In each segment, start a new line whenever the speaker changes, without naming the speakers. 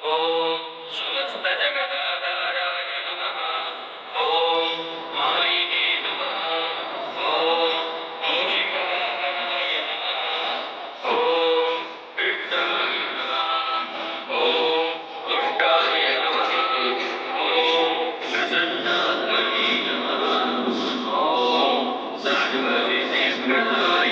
ॐ समस्तजगदाधाराय नमः। ॐ मायिने नमः। ॐ मूषिकाय नमः। ॐ पिण्डाय नमः। ॐ दुष्टाय नमः। ॐ प्रसन्नात्मने नमः। ॐ सर्वविघ्नप्रदाय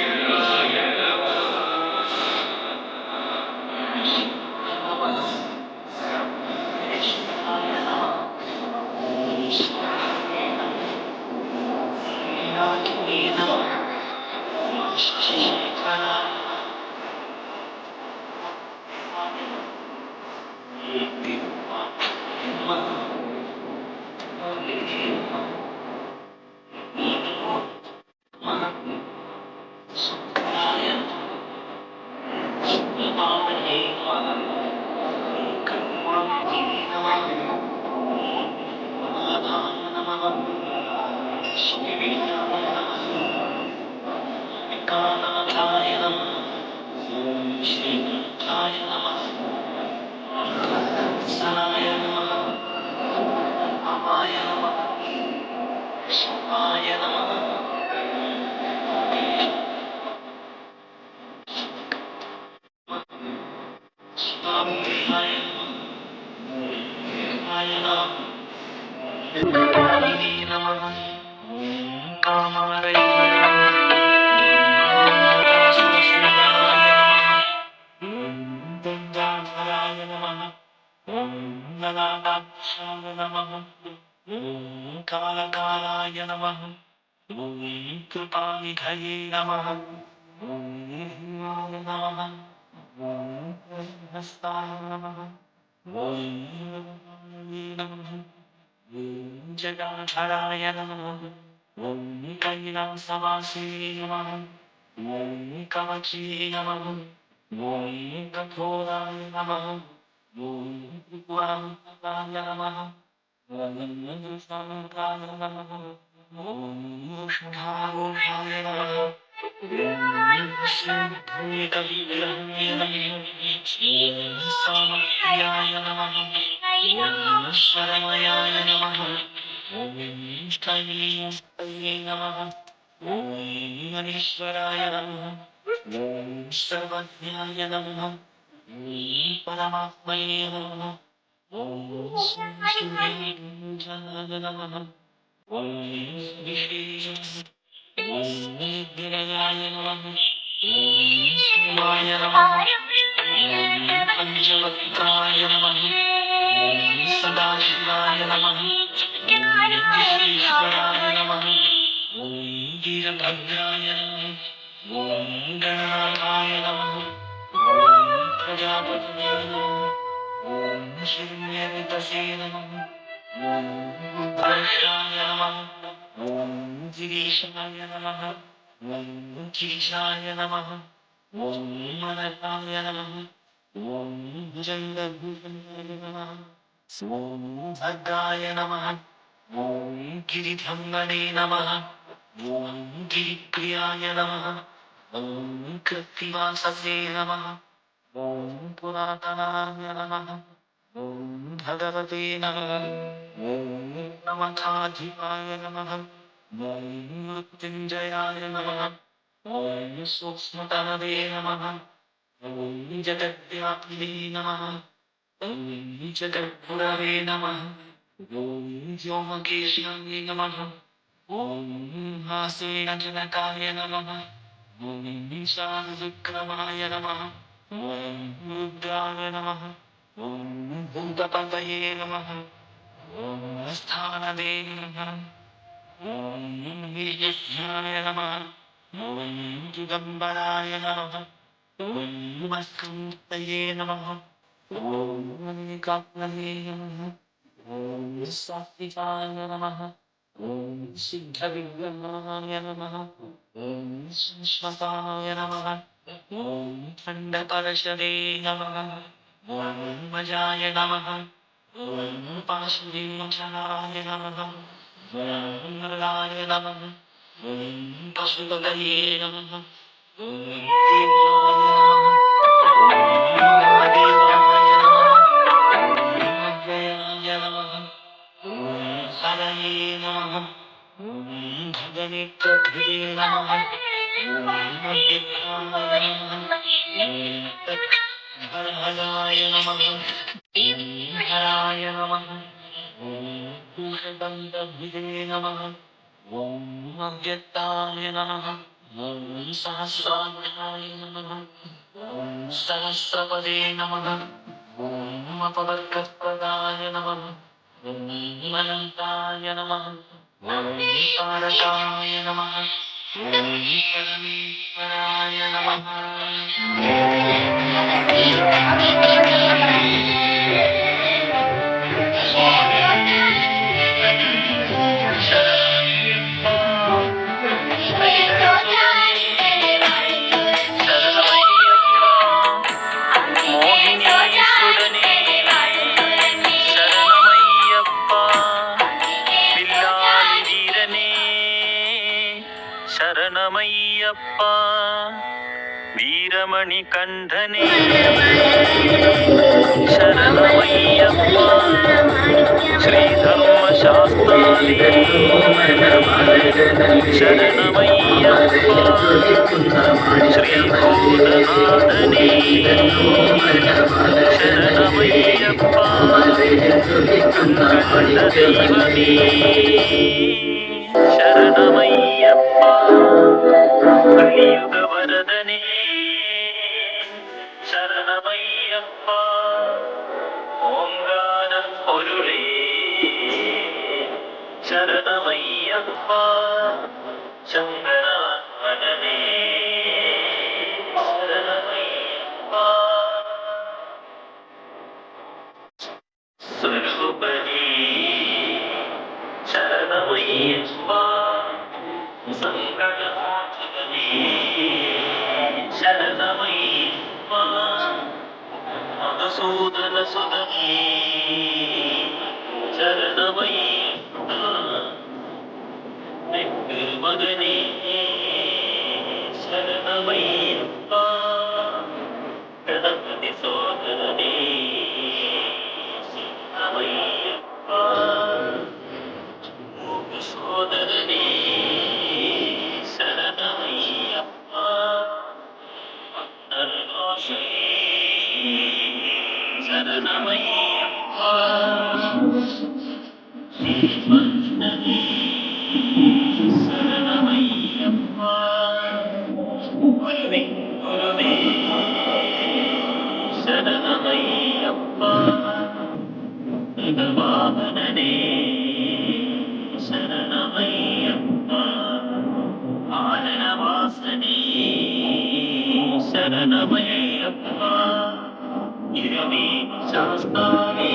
कालकालाय नमः। कृपानिधये नमः। नमः। हस्ताय नमः। नमः। जटाधराय नमः। कैलासवासे नमः। कवचे नमः। कठोराय नमः। त्रिपुराय नमः। शान्ताय नमः। षडारूढाय नमः। श्रीभूतविग्रहाय नमः। सामप्रियाय नमः। शरमयाय नमः। स्थैर्ये नमः। मनीश्वराय नमः। सर्वज्ञाय नमः। परमात्मने नमः। सूर्याय नमः। विष्णुराय नमः। शिवाय नमः। पञ्चवक्त्राय नमः। सदाशिवाय नमः। ईश्वराय नमः। वीरभद्राय नमः। गणनाथाय नमः। प्रजापतये नमः। शून्यवितसे नमः। वर्षाय नमः। गिरीशाय नमः। कीशाय नमः। मनकाय नमः। जङ्गभूषणाय नमः। भद्राय नमः। गिरिधम्मने नमः। गिरिप्रियाय नमः। कृत्तिवाससे नमः। पुरातनाय नमः। भगवते नमः। नमथाधिपाय नमः। मृत्युञ्जयाय नमः। सूक्ष्मतनवे नमः। जगद्व्यापिने नमः। जगद्गुरवे नमः। व्योमकेशाय नमः। हासेनजनकाय नमः। शालविक्रमाय नमः। रुद्राय नमः। भूतपतये नमः। स्थानवे नमः। वीर्यज्ञाय नमः। दिगम्बराय नमः। मस्कृतये नमः। कात्मने नमः। सात्विकाय नमः। सिद्धविग्रहाय नमः। सुष्मताय नमः। खण्डपरशवे नमः। मजाय नमः। पाशुविमोचनाय नमः। नराय नमः। पशुपतये नमः। देवाय नमः। महादेवाय नमः। नमः ॐ अव्यक्ताय नमः ॐ हराय नमः ॐ हराय नमः ॐ पूषदन्तभुजे नमः ॐ अव्यक्ताय नमः ॐ सहस्राय नमः ॐ सहस्रपदे नमः ॐ अपवर्गप्रदाय नमः ॐ अनन्ताय नमः ॐ तारकाय नमः ॐ परमेश्वराय नमः
ശരണമയ്യപ്പ വീരമണി കണ്ഠനേ ശരണമയ്യപ്പ ശ്രീധർമ്മശാസ്താനേ ശരണമയ്യപ്പ ശ്രീഭൂതനാഥനേ ശരണമയ്യപ്പ കണ്ഠദൈവമേ ശരണമയ്യപ്പ കലിയുഗവരദനേ ശരണമയ്യപ്പ ഓംകാരം പൊരുളേ ശരണമയ്യപ്പ ശങ്കരാത്മനേ ശരണമയ്യപ്പ സ്വരൂപനേ ശരണമയ്യപ്പ സങ്കടമോചകനേ ശരണമയ്യപ്പ മധുസൂദനസുതനേ ശരണമയ്യപ്പ മകനേ ശരണമയ്യപ്പ ഗണപതി സോദരനേ ശരണമയ്യപ്പ സോദരനേ ശരണമയ്യപ്പ ശരണമയ്യപ്പ ശ്രീമന്ദനേ ശരണമയ്യപ്പ ഗുരുവേ ഗുരുവേ ശരണമയ്യപ്പ ഭഗവാനനേ ശരണമയ്യപ്പ ആനനവാസനേ ശരണമയ്യപ്പ ഇരുവേ ശാസ്താനേ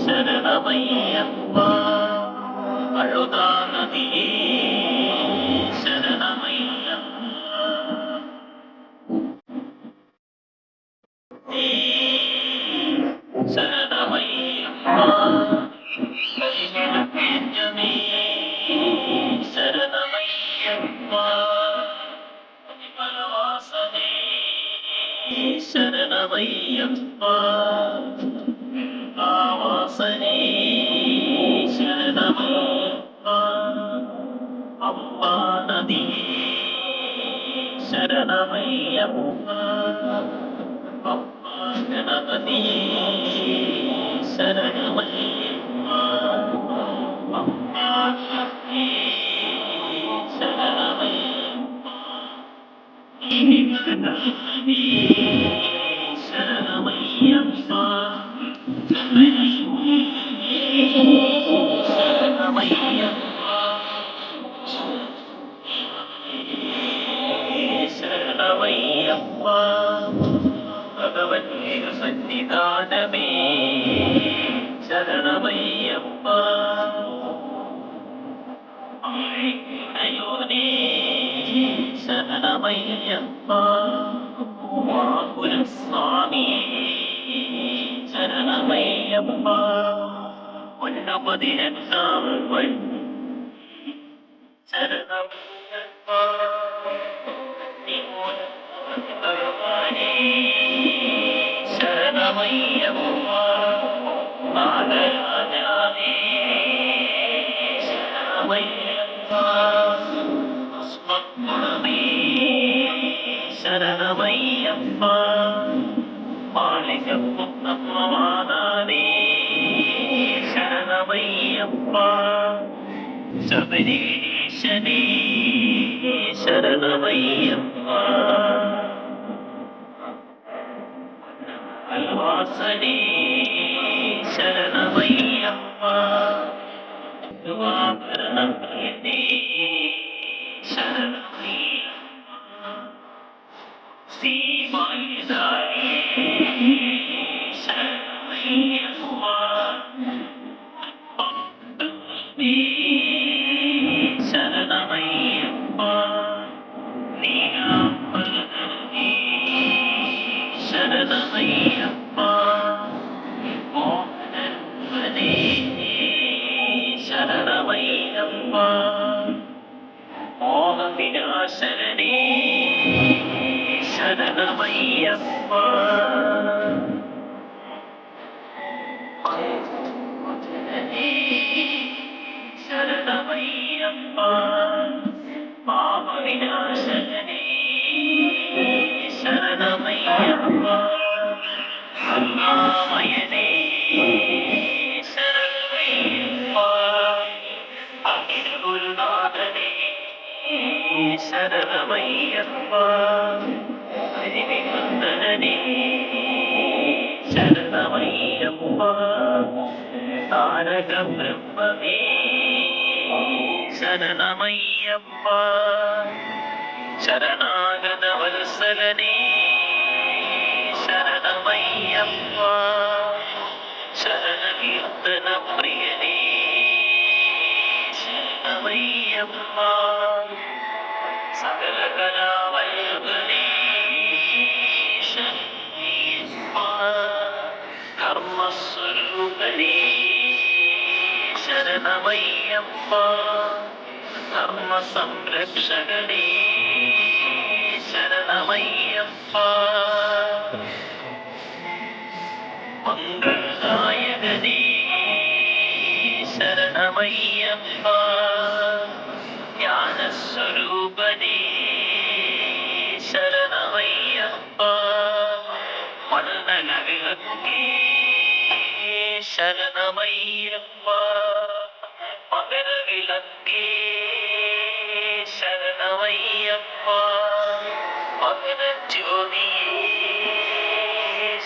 ശരണമയ്യപ്പ അഴുതാനദിയേ ശരണമയ്യപ്പ ശരണമയ്യപ്പ കരിമലപേറ്റമേ ശരണമയ്യപ്പ പരിമളവാസനേ ശരണമയ്യപ്പ ആവാസനേ ശരണമയ്യപ്പ അമ്പാനദിയേ ശരണമയ്യപ്പ ഗണപതിയേ ശരണമയ്യപ്പ അമ്പാനദിയേ ശരണമയ്യപ്പ ശരണമയ്യപ്പ ശരണമയ്യപ്പ ഭഗവതേ സന്നിധാനമേ ശരണമയ്യപ്പ അയോനേ ശരണമയ്യപ്പ വാകുലസ്വാമി ശരണമയ്യപ്പ പൊന്നപതിനെട്ടാം ശരണമയ്യപ്പ ഭഗവാനേ ശരണമയ്യപ്പ നാഗരാജാനേ ശരണമയ്യപ്പ ശബരീശനേ ശരണമയ്യപ്പ വാസനേ ശരണമയ്യപ്പ ദ്വാപരണപ്രിയനേ ശരണമയ്യപ്പ ശ്രീമായതായേ ശരണമയ്യപ്പ ശരണമയ്യപ്പ നീരാമ്പലനേ ശരണമയ്യപ്പ മോഹനരൂപനേ ശരണമയ്യപ്പ മോഹവിനാശനേ ശരണമയ്യപ്പ ശരണമയ്യപ്പ പാപവിനാശനേ ശരണമയ്യപ്പ കരുണാമയനേ ശരണമയ്യപ്പ ഗുരുനാഥനേ ശരണമയ്യപ്പ ഹരിവിനന്ദനനേ ശരണമയ്യപ്പ താരക ബ്രഹ്മമേ ശരണമയ്യപ്പ ശരണാഗത വത്സലനേ ശരണമയ്യപ്പ ശരണകീർത്തന പ്രിയനേ ശരണമയ്യപ്പ സകലകലാവല്ലഭനേ ശരണമയ്യപ്പ ധർമ്മസ്വരൂപനേ ശരണമയ്യപ്പ ധർമ്മസംരക്ഷകനേ ശരണമയ്യപ്പ മംഗളനായകനേ ശരണമയ്യപ്പ ജ്ഞാനസ്വരൂപനേ ശരണമയ്യപ്പ മണ്ഡലവിളക്കേ ശരണമയ്യപ്പ മകരവിളക്കേ ശരണമയ്യപ്പ മകരജ്യോതിയേ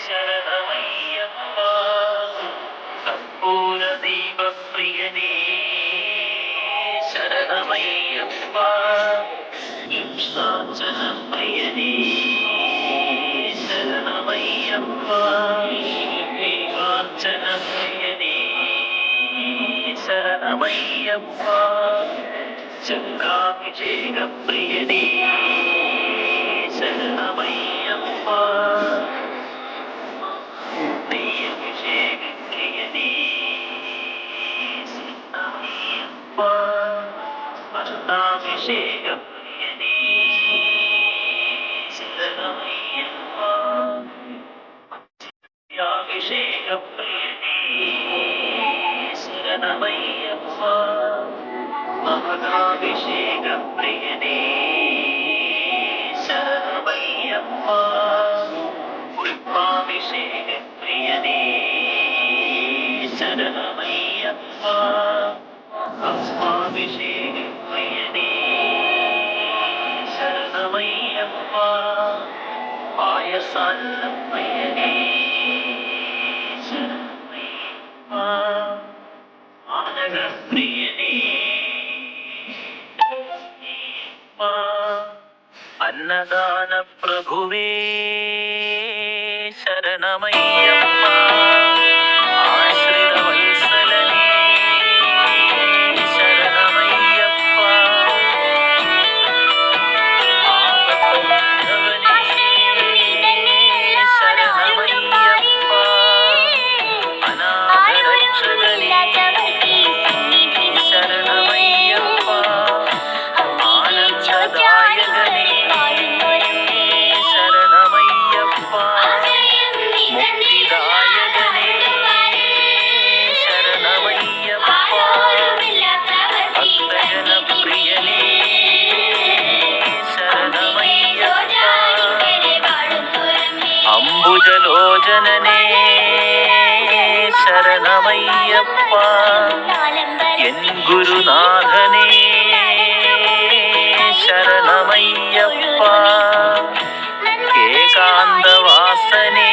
ശരണമയ്യപ്പ കർപ്പൂരദീപപ്രിയനേ ശരണമയ്യപ്പ ഇംസാചനപ്രിയനേ ശരണമയ്യപ്പ ദീപാർച്ചനപ്രിയനേ ശരണമയ്യപ്പ ചക്രാഭിഷേകപ്രിയനേ ശരണമയ്യപ്പ നെയ്യഭിഷേകപ്രിയനേ ശരണമയ്യപ്പ പട്ടാഭിഷേകപ്രിയനേ ശരണമയ്യപ്പ അഭിഷേകപ്രിയനേ ശരണമയ്യപ്പ മഹദാഭിഷേകപ്രിയനേ ശരണമയ്യപ്പ പുഷ്പാഭിഷേകപ്രിയനേ ശരണമയ്യപ്പ ഭസ്മാഭിഷേകപ്രിയനേ ശരണമയ്യപ്പ പായസാന്നപ്രിയനേ ശരണമയ്യപ്പ ആനന്ദപ്രിയനേ അന്നദാന പ്രഭുവേ ശരണമയ്യപ്പ ആശ്രിത വത്സലനേ ശരണമയ്യപ്പ ആപത്ബന്ധവനേ ശരണമയ്യപ്പ അനാഥരക്ഷകനേ ശരണമയ്യപ്പ ആനന്ദദായകനേ ശരണമയ്യപ്പ മുക്തിദായകനേ ശരണമയ്യപ്പ എൻ ഗുരുനാഥനേ ശരണമയ്യപ്പ ഏകാന്തവാസനേ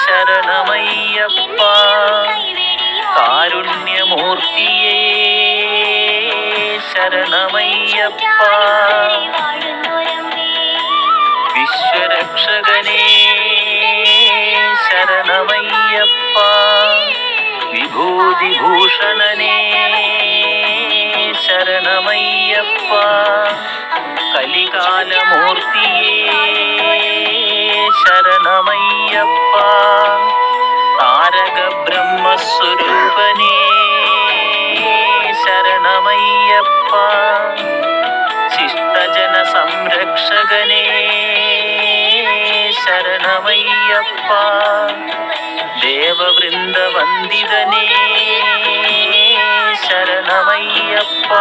ശരണമയ്യപ്പ കാരുണ്യമൂർത്തിയേ ശരണമയ്യപ്പ വിശ്വരക്ഷകനേ ശരണമയ്യപ്പ വിഭൂതിഭൂഷണനേ ശരണമയ്യപ്പ കലികാലമൂർത്തിയേ ശരണമയ്യപ്പ താരക ബ്രഹ്മസ്വരൂപനേ ശരണമയ്യപ്പ ശിഷ്ടജന സംരക്ഷകനേ ശരണമയ്യപ്പ ദേവവൃന്ദവന്ദിതനേ ശരണമയ്യപ്പ